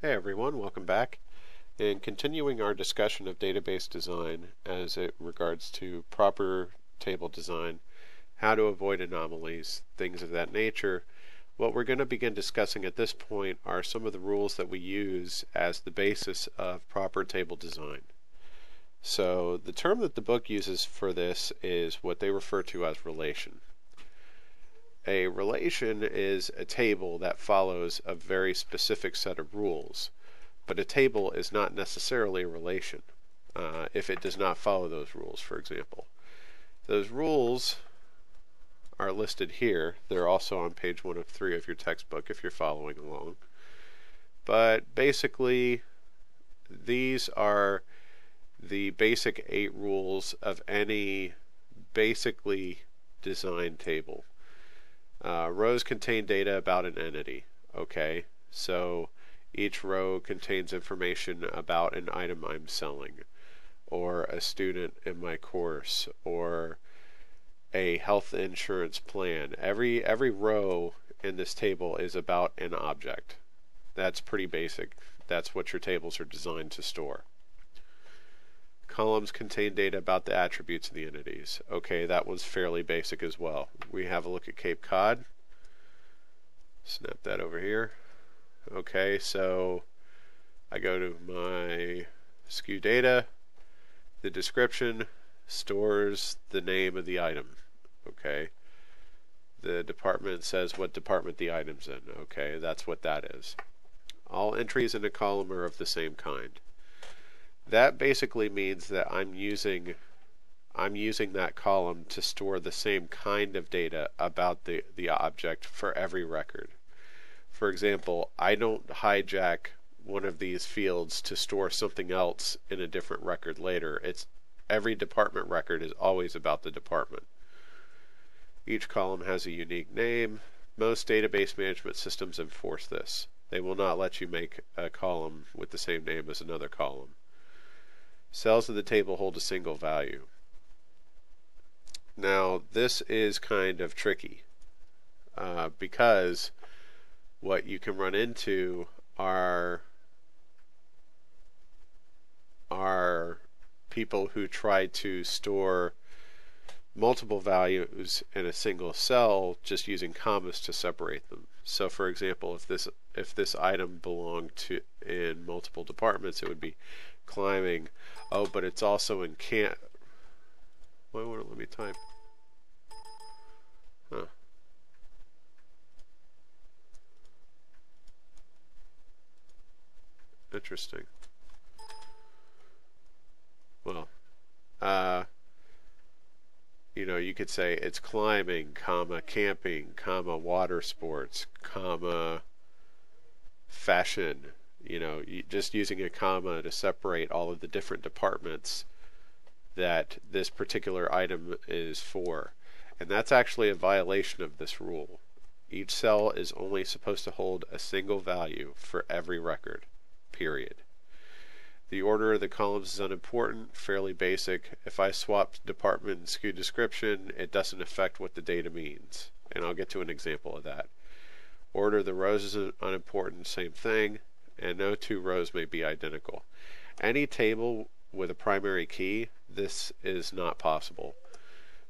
Hey everyone, welcome back. In continuing our discussion of database design as it regards to proper table design, how to avoid anomalies, things of that nature, what we're going to begin discussing at this point are some of the rules that we use as the basis of proper table design. So the term that the book uses for this is what they refer to as relation. A relation is a table that follows a very specific set of rules, but a table is not necessarily a relation if it does not follow those rules, for example. Those rules are listed here. They're also on page 1 of 3 of your textbook if you're following along. But basically, these are the basic 8 rules of any basically designed table. Rows contain data about an entity. Okay, so each row contains information about an item I'm selling, or a student in my course, or a health insurance plan. Every row in this table is about an object. That's pretty basic. That's what your tables are designed to store. Columns contain data about the attributes of the entities. Okay, that one's fairly basic as well. We have a look at Cape Cod. Snap that over here. Okay, so I go to my SKU data. The description stores the name of the item. Okay. The department says what department the item's in. Okay, that's what that is. All entries in a column are of the same kind. That basically means that I'm using that column to store the same kind of data about the object for every record. For example, I don't hijack one of these fields to store something else in a different record later. Every department record is always about the department. Each column has a unique name. Most database management systems enforce this. They will not let you make a column with the same name as another column. Cells of the table hold a single value. Now, this is kind of tricky because what you can run into are people who try to store multiple values in a single cell just using commas to separate them. So for example, if this item belonged to in multiple departments, it would be climbing. Oh, but it's also in can't. Why won't it let me type? Huh. Interesting. Well, you could say it's climbing, comma, camping, comma, water sports, comma, fashion. Just using a comma to separate all of the different departments that this particular item is for. And that's actually a violation of this rule. Each cell is only supposed to hold a single value for every record, period. The order of the columns is unimportant, fairly basic. If I swap department and SKU description, it doesn't affect what the data means. And I'll get to an example of that. Order of the rows is unimportant, same thing. And no two rows may be identical. Any table with a primary key, this is not possible.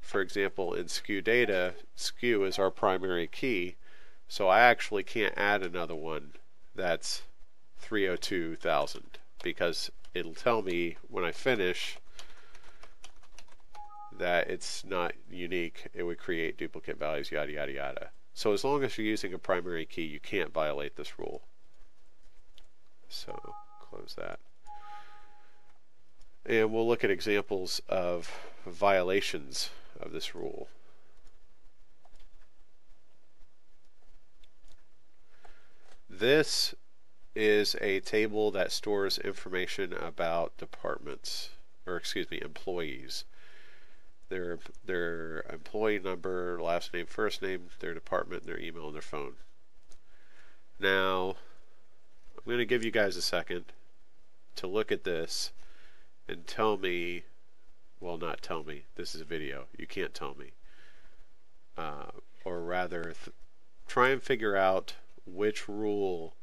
For example, in SKU data, SKU is our primary key, so I actually can't add another one that's 302,000 because it'll tell me when I finish that it's not unique. It would create duplicate values, yada yada yada. So as long as you're using a primary key, you can't violate this rule. So close that. And we'll look at examples of violations of this rule. This is a table that stores information about departments, or employees. Their employee number, last name, first name, their department, their email, and their phone. Now, I'm going to give you guys a second to look at this and tell me, well, not tell me, this is a video, you can't tell me, or rather try and figure out which rule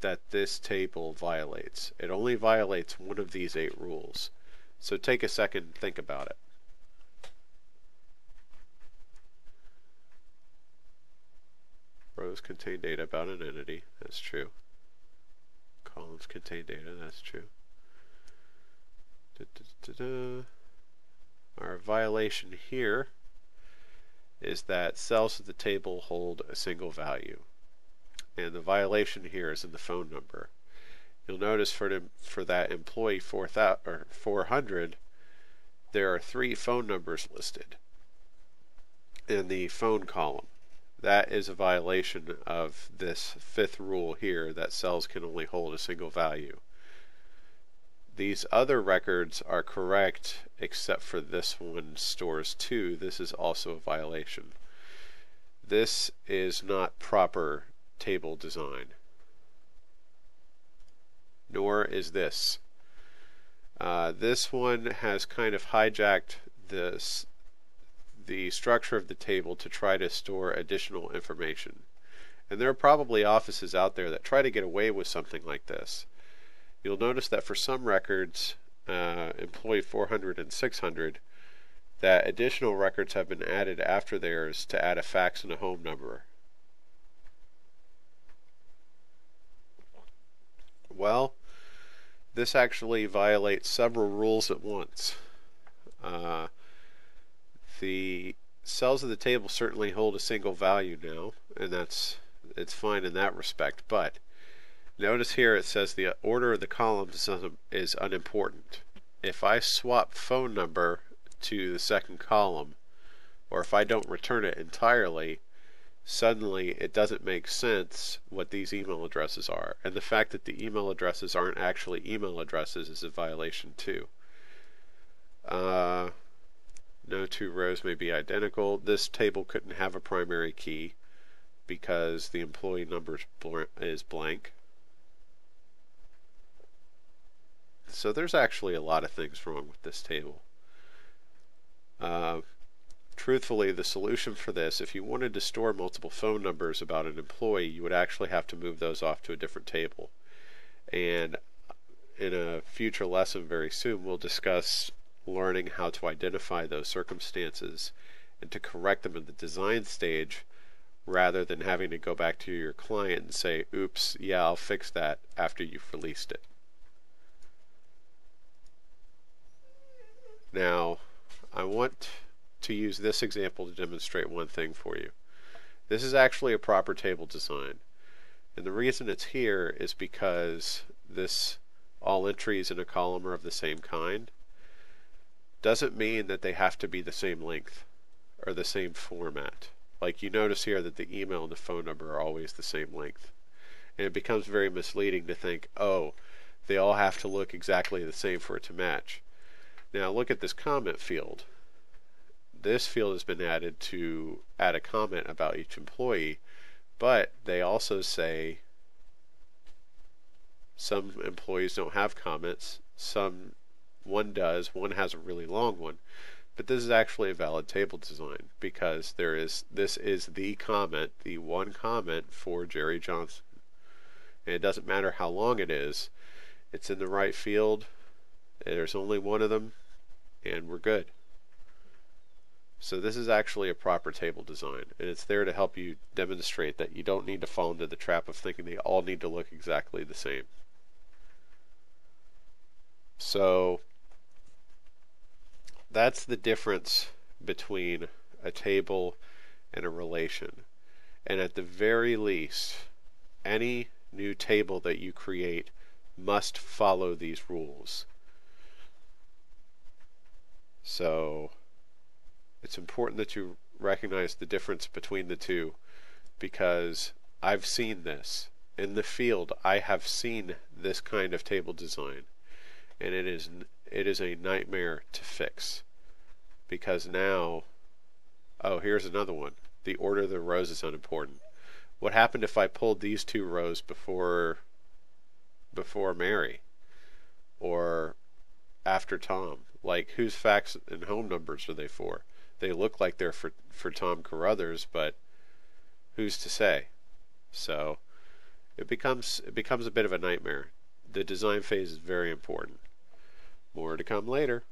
that this table violates. It only violates one of these 8 rules. So take a second and think about it. Rows contain data about an entity. That's true. Columns contain data. That's true. Our violation here is that cells of the table hold a single value. And the violation here is in the phone number. You'll notice for that employee 400, there are 3 phone numbers listed in the phone column. That is a violation of this 5th rule here, that cells can only hold a single value. These other records are correct, except for this one stores 2. This is also a violation. This is not proper table design, nor is this. This one has kind of hijacked the structure of the table to try to store additional information. And there are probably offices out there that try to get away with something like this. You'll notice that for some records, employee 400 and 600, that additional records have been added after theirs to add a fax and a home number. Well, this actually violates several rules at once. The cells of the table certainly hold a single value now, and it's fine in that respect, but notice here it says the order of the columns is unimportant. If I swap phone number to the second column, or if I don't return it entirely, suddenly it doesn't make sense what these email addresses are. And the fact that the email addresses aren't actually email addresses is a violation too. No 2 rows may be identical. This table couldn't have a primary key because the employee number is blank. So there's actually a lot of things wrong with this table. Truthfully, the solution for this, if you wanted to store multiple phone numbers about an employee, you would actually have to move those off to a different table. And in a future lesson very soon, we'll discuss learning how to identify those circumstances and to correct them in the design stage, rather than having to go back to your client and say, oops, yeah, I'll fix that after you've released it. Now, I want to use this example to demonstrate one thing for you. This is actually a proper table design. And the reason it's here is because all entries in a column are of the same kind. Doesn't mean that they have to be the same length or the same format. Like you notice here that the email and the phone number are always the same length. And it becomes very misleading to think, oh, they all have to look exactly the same for it to match. Now look at this comment field. This field has been added to add a comment about each employee, but they also say some employees don't have comments, one does, one has a really long one. But this is actually a valid table design because this is the comment, the one comment for Jerry Johnson. And it doesn't matter how long it is, it's in the right field, there's only one of them, and we're good. So this is actually a proper table design, and it's there to help you demonstrate that you don't need to fall into the trap of thinking they all need to look exactly the same. So that's the difference between a table and a relation. And at the very least, any new table that you create must follow these rules. So it's important that you recognize the difference between the two, because I've seen this. In the field, I have seen this kind of table design, and it is a nightmare to fix. Because now, oh, here's another one. The order of the rows is unimportant. What happened if I pulled these 2 rows before Mary? Or after Tom? Like, whose fax and home numbers are they for? They look like they're for Tom Carruthers, but who's to say? So it becomes a bit of a nightmare. The design phase is very important. More to come later.